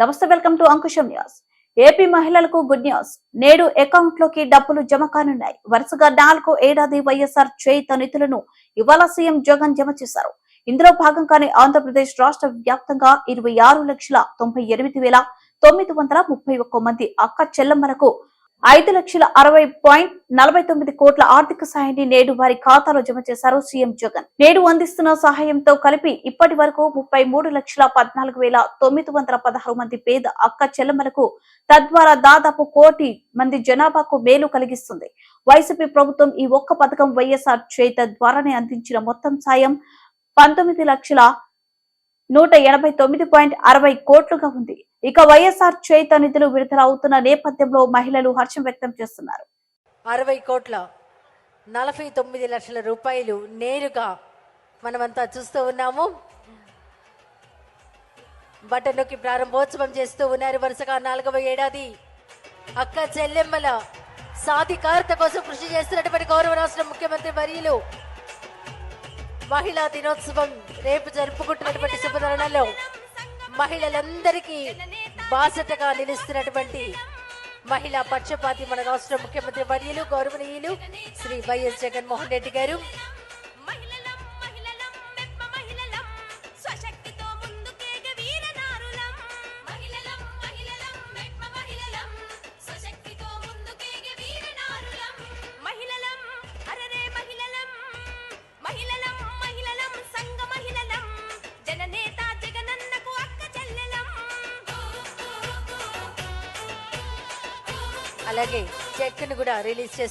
నమస్తే, welcome to Ankusam news. AP మహిళలకు good news. నేడు అకౌంట్ లోకి డబ్బులు జమ కానున్నాయి. వరుసగా 4వ ఏడాది వైఎస్ఆర్ చేయూత నిధులను ఇవాళ సీఎం జగన్ జమ చేశారు. ఇందులో భాగంగానే ఆంధ్రప్రదేశ్ రాష్ట్ర వ్యాప్తంగా 26,98,931 మంది అక్క చెల్లెమ్మలకు 5,60,49 కోట్ల ఆర్థిక సాయాన్ని నేడు వారి ఖాతాలో జమ చేశారు సీఎం జగన్. నేడు అందిస్తున్న సహాయంతో కలిపి ఇప్పటి వరకు 33,14,916 మంది పేద అక్క చెల్లెమ్మలకు, తద్వారా దాదాపు 1 కోటి మంది జనాభాకు మేలు కలిగిస్తుంది. వైసీపీ ప్రభుత్వం ఈ ఒక్క పథకం వైఎస్ఆర్ చేయూత ద్వారానే అందించిన మొత్తం సాయం 19,189,60 కోట్లుగా ఉంది. ఇక వైఎస్ఆర్ చేయూత నిధులు విడుదల అవుతున్న నేపథ్యంలో మహిళలు హర్షం వ్యక్తం చేస్తున్నారు. 60 కోట్ల 49 లక్షల రూపాయలు నేరుగా మనమంతా చూస్తూ ఉన్నాము. బటన్లోకి ప్రారంభోత్సవం చేస్తూ ఉన్నారు. వరుసగా 4వ ఏడాది అక్క చెల్లెమ్మల సాధికారత కోసం కృషి చేస్తున్నటువంటి గౌరవ రాష్ట్ర ముఖ్యమంత్రి వర్యులు మహిళా దినోత్సవం రేపు జరుపుకుంటున్నటువంటి శుభతరుణంలో మహిళలందరికీ బాసటగా నిలుస్తున్నటువంటి మహిళా పక్షపాతి మన రాష్ట్ర ముఖ్యమంత్రి వర్యులు గౌరవనీయులు శ్రీ వైఎస్ జగన్మోహన్ రెడ్డి గారు. అలాగే చెక్ను కూడా రిలీజ్ చేస్తారు.